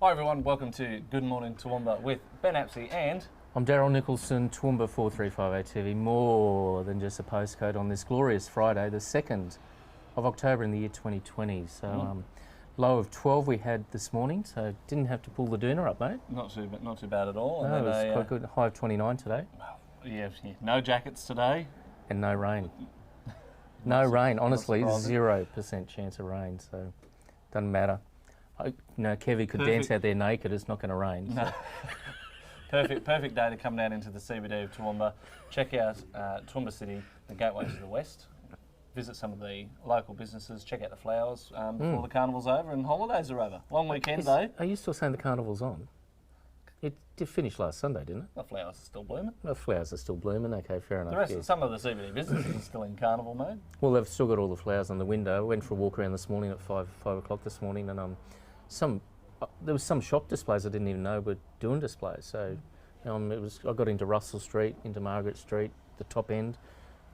Hi everyone, welcome to Good Morning Toowoomba with Ben Apsey and... I'm Daryl Nicholson, Toowoomba 4358 TV. More than just a postcode on this glorious Friday, the 2nd of October in the year 2020. So low of 12 we had this morning, so didn't have to pull the doona up, mate. Not too bad at all. No, and it was quite good. High of 29 today. Yeah, no jackets today. And no rain. No rain, honestly, not 0% chance of rain, so doesn't matter. Kevy could dance out there naked, it's not going to rain. No. So. Perfect day to come down into the CBD of Toowoomba, check out Toowoomba City, the gateway to the west, visit some of the local businesses, check out the flowers before the carnival's over and holidays are over. Long weekend though. Are you still saying the carnival's on? It did finish last Sunday, didn't it? The flowers are still blooming. The flowers are still blooming, okay, fair enough. The rest, some of the CBD businesses are still in carnival mode. Well, they've still got all the flowers on the window. I went for a walk around this morning at 5 o'clock this morning, and there was some shop displays I didn't even know were doing displays. So I got into Russell Street, into Margaret Street, the top end,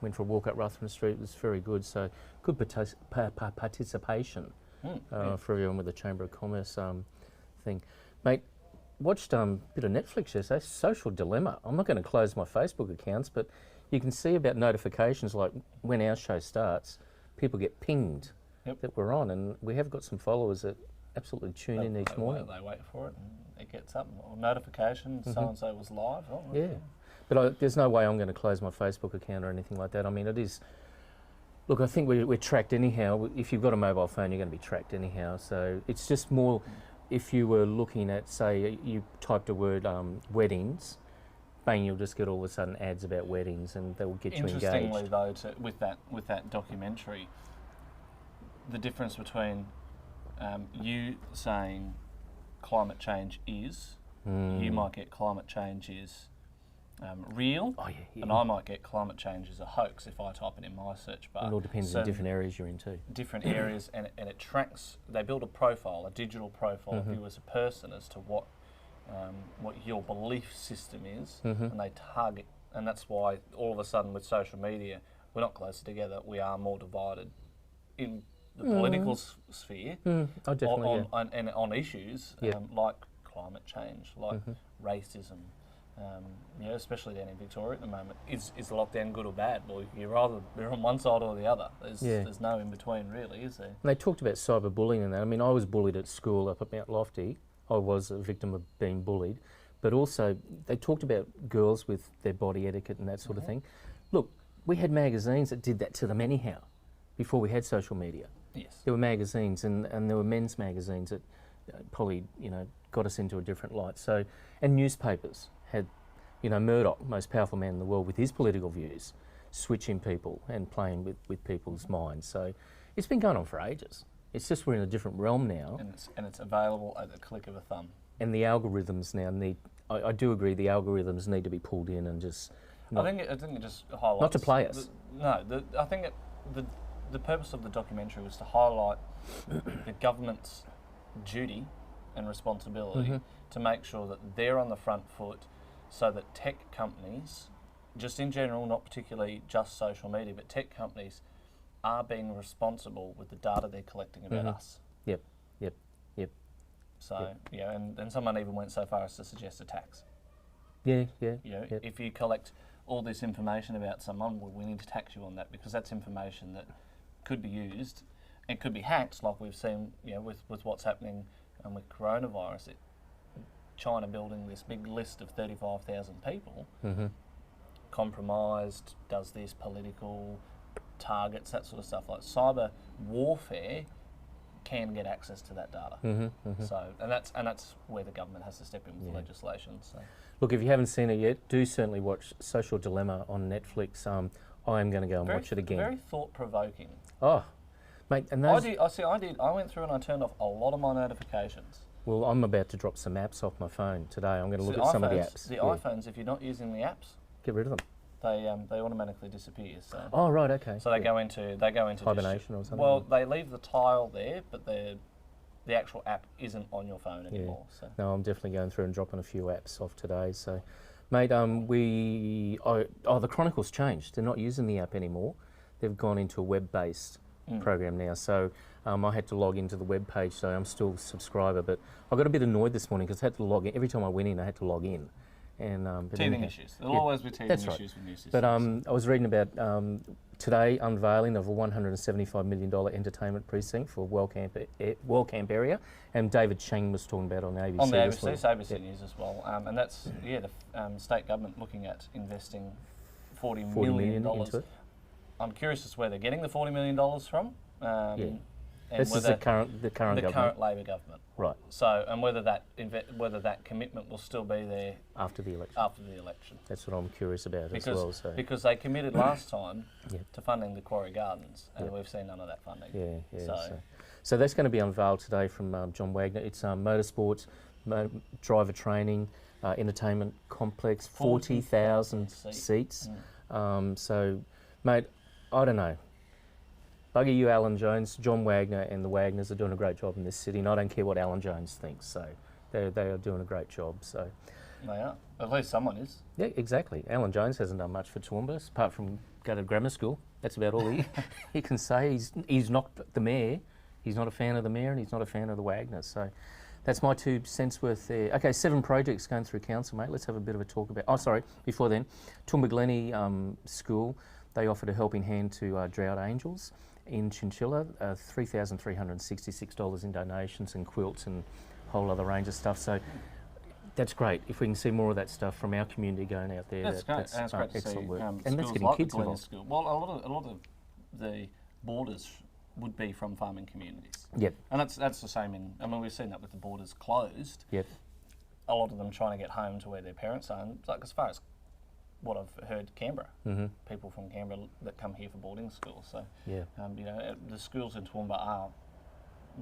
went for a walk up Ruthven Street. It was very good. So good participation for everyone with the Chamber of Commerce thing. Mate, watched a bit of Netflix yesterday, Social Dilemma. I'm not going to close my Facebook accounts, but you can see about notifications like when our show starts, people get pinged that we're on, and we have got some followers that absolutely tune in each morning. They wait for it and it gets up, or notification, so-and-so was live. Oh, yeah, but there's no way I'm going to close my Facebook account or anything like that. I mean, it is... Look, I think we're tracked anyhow. If you've got a mobile phone, you're going to be tracked anyhow, so it's just more... If you were looking at, say, you typed a word weddings, bang, you'll just get all of a sudden ads about weddings, and they will get you engaged. Interestingly, though, with that documentary, the difference between you saying climate change is, you might get climate change is real, and I might get climate change is a hoax if I type it in my search bar. It all depends on different areas you're into. Different areas, and it tracks. They build a profile, a digital profile of you as a person as to what your belief system is, and they target. And that's why all of a sudden with social media, we're not closer together. We are more divided in the political sphere, on issues like climate change, like racism. Especially down in Victoria at the moment, is lockdown good or bad? Well, you're on one side or the other. There's no in between, really, is there? And they talked about cyberbullying and that. I mean, I was bullied at school up at Mount Lofty. I was a victim of being bullied, but also they talked about girls with their body etiquette and that sort of thing. Look, we had magazines that did that to them anyhow, before we had social media. Yes, there were magazines, and there were men's magazines that probably got us into a different light. So, and newspapers had, Murdoch, most powerful man in the world, with his political views, switching people and playing with people's minds. So it's been going on for ages. It's just we're in a different realm now. And it's available at the click of a thumb. And the algorithms now need, I do agree, the algorithms need to be pulled in and just... I think it just highlights... Not to play us. I think the purpose of the documentary was to highlight the government's duty and responsibility to make sure that they're on the front foot, so that tech companies, just in general, not particularly just social media, but tech companies are being responsible with the data they're collecting about us. Yep. So, and someone even went so far as to suggest a tax. If you collect all this information about someone, well, we need to tax you on that, because that's information that could be used and could be hacked, like we've seen, with what's happening with coronavirus. China building this big list of 35,000 people, compromised, does this, political, targets, that sort of stuff. Like cyber warfare can get access to that data. So, and that's where the government has to step in with legislation. So, look, if you haven't seen it yet, do certainly watch Social Dilemma on Netflix. I am going to go and watch it again. Very thought-provoking. Oh, mate, and those... I went through and I turned off a lot of my notifications. Well, I'm about to drop some apps off my phone today. I'm going to look at some of the apps. The iPhones, if you're not using the apps, get rid of them. They automatically disappear. So. Oh right, okay. So they go into hibernation or something. Well, they leave the tile there, but the actual app isn't on your phone anymore. So. No, I'm definitely going through and dropping a few apps off today. So, mate, the Chronicles changed. They're not using the app anymore. They've gone into a web-based program now. So I had to log into the web page, so I'm still a subscriber. But I got a bit annoyed this morning because I had to log in. Every time I went in, I had to log in. And teething issues. There'll always be teething issues with new systems. But I was reading about today unveiling of a $175 million entertainment precinct for Wellcamp area, and David Cheng was talking about on the ABC. On the ABC, it's ABC News as well, and that's the state government looking at investing $40 million into it. I'm curious as to where they're getting the $40 million from. And this is the current government. The current Labor government. Right. So, and whether that commitment will still be there after the election. After the election. That's what I'm curious about as well. So. Because they committed last time to funding the Quarry Gardens, and we've seen none of that funding. So that's going to be unveiled today from John Wagner. It's motorsports, driver training, entertainment complex, 40,000 seats. So, mate, I don't know. Bugger you, Alan Jones. John Wagner and the Wagners are doing a great job in this city, and I don't care what Alan Jones thinks. So they are doing a great job. So they are. At least someone is. Yeah, exactly. Alan Jones hasn't done much for Toowoomba, apart from go to grammar school. That's about all he can say. He's not the mayor. He's not a fan of the mayor, and he's not a fan of the Wagners. So that's my 2 cents worth there. Okay, 7 projects going through council, mate. Let's have a bit of a talk about. Oh, sorry. Before then, Toowoomba Glennie School. They offered a helping hand to Drought Angels in Chinchilla, $3,366 in donations and quilts and a whole other range of stuff. So that's great. If we can see more of that stuff from our community going out there, that's great. That's great excellent to see. work. And that's getting like kids involved. School. Well, a lot of the borders would be from farming communities. Yep. And that's the same in. I mean, we've seen that with the borders closed. Yep. A lot of them trying to get home to where their parents are. And like as far as what I've heard, Canberra, people from Canberra that come here for boarding schools. So, the schools in Toowoomba are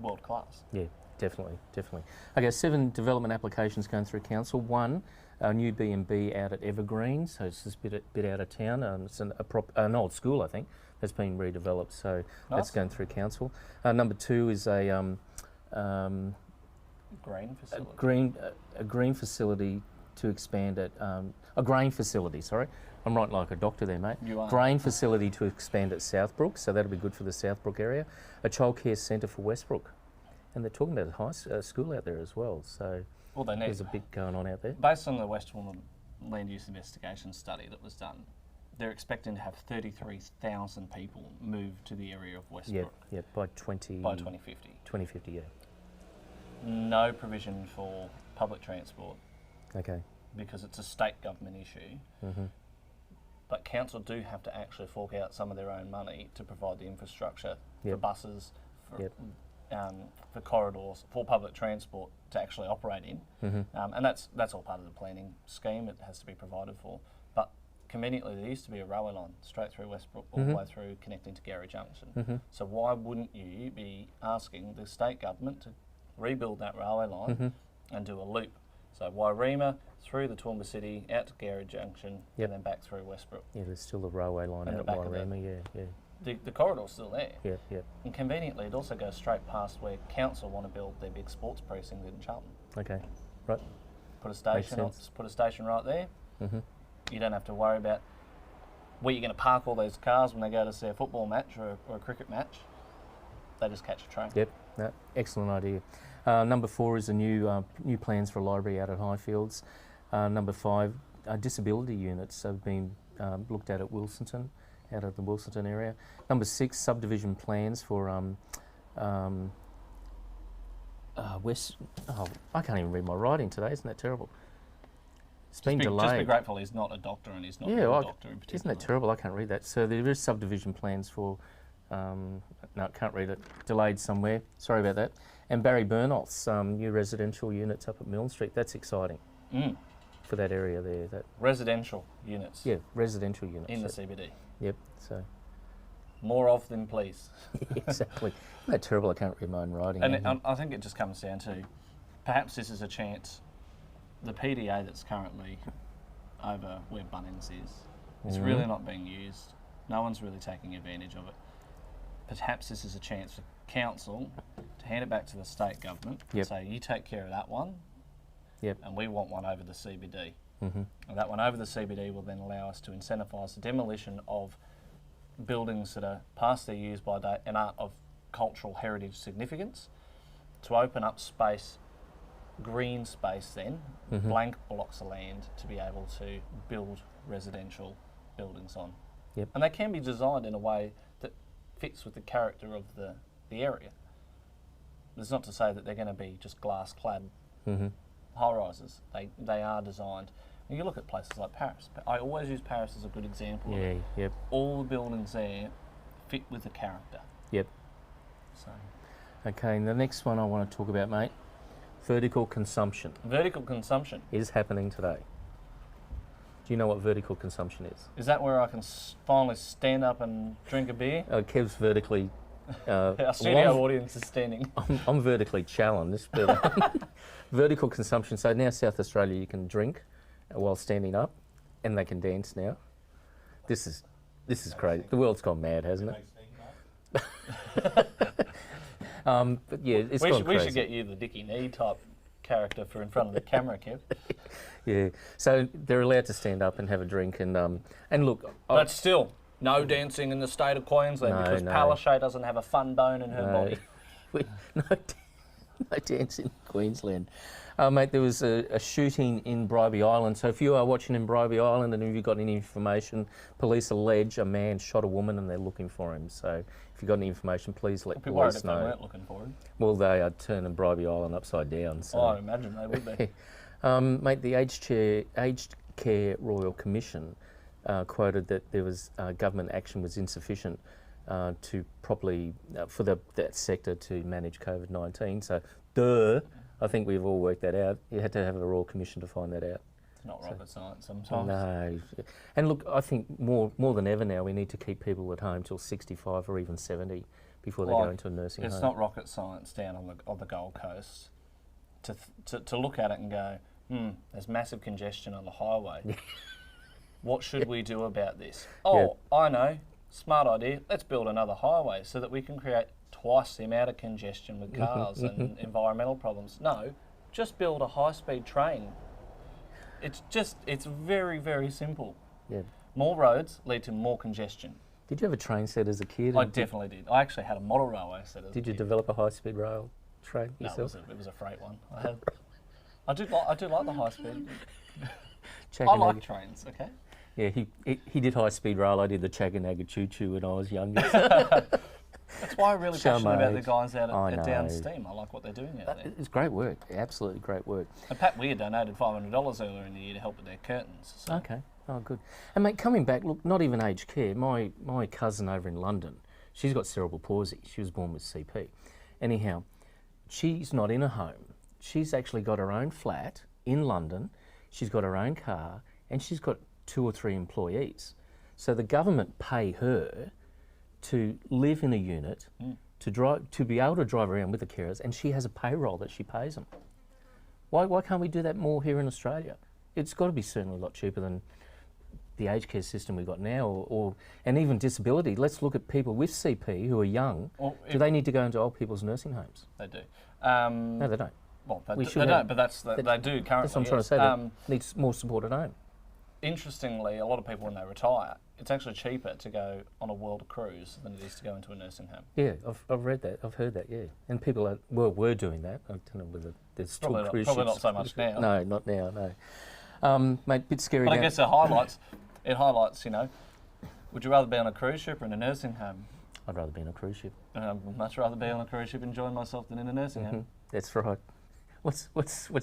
world class. Yeah, definitely. Okay, 7 development applications going through council. 1, a new B&B out at Evergreen, so it's just a bit out of town. It's an old school, I think, that's been redeveloped. So that's going through council. Number 2 is a grain facility. A green facility to expand at a grain facility. Sorry, I'm writing like a doctor there, mate. You are. Grain facility to expand at Southbrook, so that'll be good for the Southbrook area. A childcare centre for Westbrook, and they're talking about a high school out there as well. So there's a bit going on out there. Based on the West Toowoomba land use investigation study that was done, they're expecting to have 33,000 people move to the area of Westbrook. Yeah, by 2050. 2050, yeah. No provision for public transport. Okay. Because it's a state government issue. But council do have to actually fork out some of their own money to provide the infrastructure for buses, for corridors, for public transport to actually operate in. And that's all part of the planning scheme. It has to be provided for. But conveniently, there used to be a railway line straight through Westbrook all the way through connecting to Gary Junction. So why wouldn't you be asking the state government to rebuild that railway line and do a loop? So Wairima, through the Toowoomba City, out to Gary Junction, and then back through Westbrook. Yeah, there's still a railway line out at Wairima, The corridor's still there. Yeah. And conveniently, it also goes straight past where council want to build their big sports precinct in Charlton. Okay, right. Put a station right there. You don't have to worry about where you're going to park all those cars when they go to see a football match or a cricket match. They just catch a train. Yep, excellent idea. Number 4 is a new plans for a library out at Highfields. Number 5, disability units have been looked at Wilsonton, out of the Wilsonton area. Number 6, subdivision plans for West. Oh, I can't even read my writing today. Isn't that terrible? It's been delayed. Just be grateful he's not a doctor and he's not a doctor in particular. Isn't that terrible? I can't read that. So there is subdivision plans for. No, I can't read it. Delayed somewhere. Sorry about that. And Barry Burnolf's new residential units up at Milne Street. That's exciting for that area there. That residential units. Yeah, residential units in the CBD. Yep. So more of them, please. Exactly. Isn't that terrible? I can't read my own writing. And I think it just comes down to perhaps this is a chance. The PDA that's currently over where Bunnings is really not being used. No one's really taking advantage of it. Perhaps this is a chance for council to hand it back to the state government and say, you take care of that one, and we want one over the CBD. And that one over the CBD will then allow us to incentivise the demolition of buildings that are past their use by date and aren't of cultural heritage significance, to open up space, green space then, blank blocks of land to be able to build residential buildings on. Yep. And they can be designed in a way that fits with the character of the area. It's not to say that they're going to be just glass-clad high-rises. They are designed. And you look at places like Paris. I always use Paris as a good example. Yeah, yep. All the buildings there fit with the character. Yep. So. Okay, and the next one I want to talk about, mate, vertical consumption. Vertical consumption is happening today. Do you know what vertical consumption is? Is that where I can finally stand up and drink a beer? Kev's vertically... Our studio audience is standing. I'm vertically challenged, but vertical consumption. So now South Australia, you can drink while standing up, and they can dance now. This is crazy. The world's gone mad, hasn't it? But yeah, it's gone crazy. We should get you the Dickie Knee type character for in front of the camera, Kev. Yeah. So they're allowed to stand up and have a drink, and look. But still, no dancing in the state of Queensland because Palaszczuk doesn't have a fun bone in her body. No dancing in Queensland. Mate, there was a shooting in Bribie Island. So if you are watching in Bribie Island and if you've got any information, police allege a man shot a woman and they're looking for him. So if you've got any information, please let police know. If they weren't looking for him. Well, they are turning Bribie Island upside down. So. I imagine they would be. Mate, the Aged Care Royal Commission quoted that there was government action was insufficient to properly for that sector to manage COVID-19. So, I think we've all worked that out. You had to have a Royal Commission to find that out. It's not rocket science sometimes. No. And look, I think more than ever now we need to keep people at home till 65 or even 70 before they go into a nursing home. It's not rocket science down on the Gold Coast to look at it and go, there's massive congestion on the highway. What should we do about this? I know. Smart idea. Let's build another highway so that we can create twice the amount of congestion with cars and environmental problems. No, just build a high-speed train. It's very, very simple. Yeah. More roads lead to more congestion. Did you have a train set as a kid? I definitely did. I actually had a model railway set as a kid. Did you develop a high-speed rail train yourself? No, it was a freight one. I do like the high-speed. I like trains, okay? Yeah, he did high-speed rail. I did the Chaganaga choo-choo when I was younger. That's why I'm really passionate about the guys out at Down Steam. I like what they're doing out there. It's great work, absolutely great work. And Pat Weir donated $500 earlier in the year to help with their curtains. So. Okay, oh good. And mate, coming back, look, not even aged care. My cousin over in London, she's got cerebral palsy. She was born with CP. Anyhow, she's not in a home. She's actually got her own flat in London. She's got her own car, and she's got 2 or 3 employees. So the government pay her to live in a unit, to be able to drive around with the carers, and she has a payroll that she pays them. Why can't we do that more here in Australia? It's got to be certainly a lot cheaper than the aged care system we've got now, and even disability. Let's look at people with CP who are young. Do they need to go into old people's nursing homes? They do. No, they don't. Well, they don't, but they do currently. That's what I'm trying to say. They need more support at home. Interestingly, a lot of people when they retire, it's actually cheaper to go on a world cruise than it is to go into a nursing home. Yeah, I've read that. I've heard that. Yeah, and people were doing that. I don't know whether there's still cruise ships. Probably not so much now. No, not now. No, mate, bit scary. But I guess it highlights. Would you rather be on a cruise ship or in a nursing home? I'd rather be on a cruise ship. I'd much rather be on a cruise ship enjoying myself than in a nursing home. That's right. What's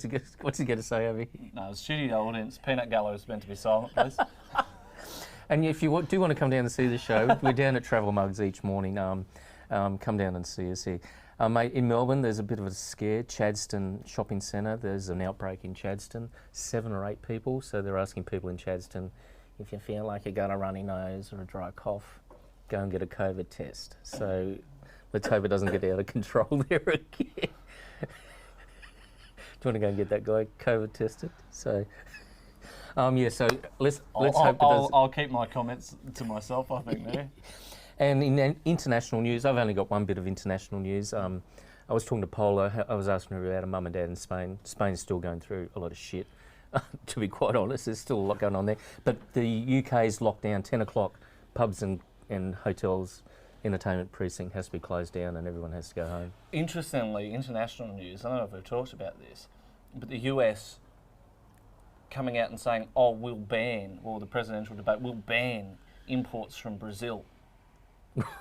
he going to say, Abby? No, the studio audience, peanut gallery is meant to be silent, please. And if you do want to come down and see the show, we're down at Travel Mugs each morning. Come down and see us here. Mate, in Melbourne, there's a bit of a scare. Chadstone Shopping Centre, there's an outbreak in Chadstone. 7 or 8 people, so they're asking people in Chadstone, if you feel like you got a runny nose or a dry cough, go and get a COVID test. So let's hope it doesn't get out of control there again. Do you want to go and get that guy COVID tested? So, so let's hope it does. I'll keep my comments to myself, I think, there. And in international news, I've only got one bit of international news. I was talking to Paula. I was asking her about her mum and dad in Spain. Spain's still going through a lot of shit, to be quite honest. There's still a lot going on there. But the UK's locked down 10 o'clock, pubs and hotels entertainment precinct has to be closed down and everyone has to go home. Interestingly, international news, I don't know if we've talked about this, but the US coming out and saying, oh, we'll ban, or the presidential debate, will ban imports from Brazil.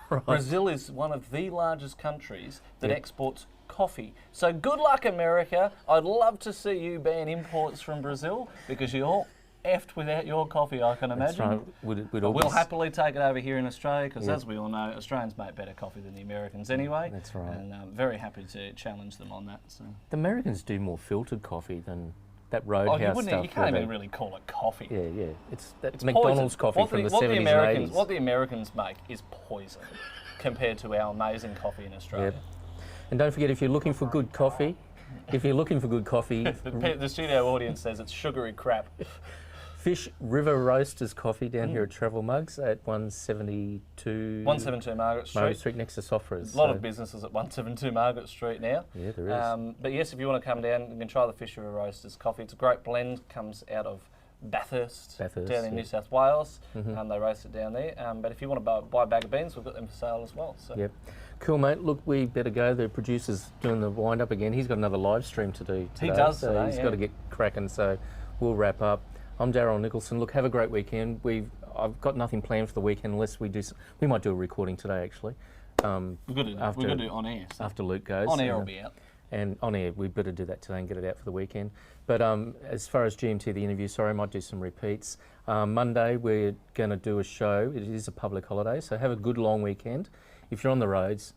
Right. Brazil is one of the largest countries that Yeah. exports coffee. So good luck, America. I'd love to see you ban imports from Brazil because you're all effed without your coffee, I can That's imagine. right. We'd But all we'll be happily take it over here in Australia because, Yeah. as we all know, Australians make better coffee than the Americans anyway. That's right. And I'm very happy to challenge them on that. So. The Americans do more filtered coffee than that Oh, Roadhouse you stuff. can't where even they- really call it coffee. Yeah, yeah. It's It's McDonald's poison. coffee What from the what 70s Americans, and 80s. What the Americans make is poison compared to our amazing coffee in Australia. Yep. And don't forget, if you're looking for good coffee, The studio audience says it's sugary crap. Fish River Roasters coffee down here at Travel Mugs at 172 172 Margaret Street. Street next to Sofras. A lot of businesses at 172 Margaret Street now. Yeah, there is. But yes, if you want to come down, you can try the Fish River Roasters coffee. It's a great blend, comes out of Bathurst down in yeah. New South Wales. Mhm. They roast it down there. But if you want to buy a bag of beans, we've got them for sale as well. So. Yep. Cool, mate. Look, we better go. The producer's doing the wind up again. He's got another live stream to do today. He does so today, he's yeah. got to get cracking. So we'll wrap up. I'm Daryl Nicholson. Look, have a great weekend. I've got nothing planned for the weekend unless we do. We might do a recording today, actually. We've got to do it on air. So. After Luke goes. On air will be out. And on air, we better do that today and get it out for the weekend. But as far as GMT, the interview, sorry, I might do some repeats. Monday, we're going to do a show. It is a public holiday, so have a good long weekend. If you're on the roads,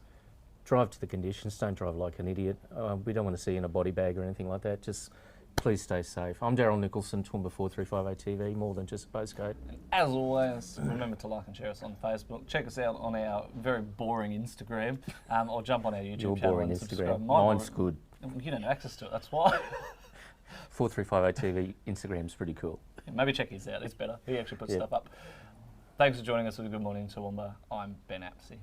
drive to the conditions. Don't drive like an idiot. We don't want to see you in a body bag or anything like that. Just please stay safe. I'm Daryl Nicholson, Toowoomba 4358 TV, more than just a postcode. As always, remember to like and share us on Facebook. Check us out on our very boring Instagram, or jump on our YouTube Your channel boring and subscribe. Instagram. Mine's good. You don't have access to it, that's why. 4358 TV, Instagram's pretty cool. Maybe check his out, it's better. He actually puts Yeah. stuff up. Thanks for joining us with Good Morning Toowoomba. I'm Ben Apsey.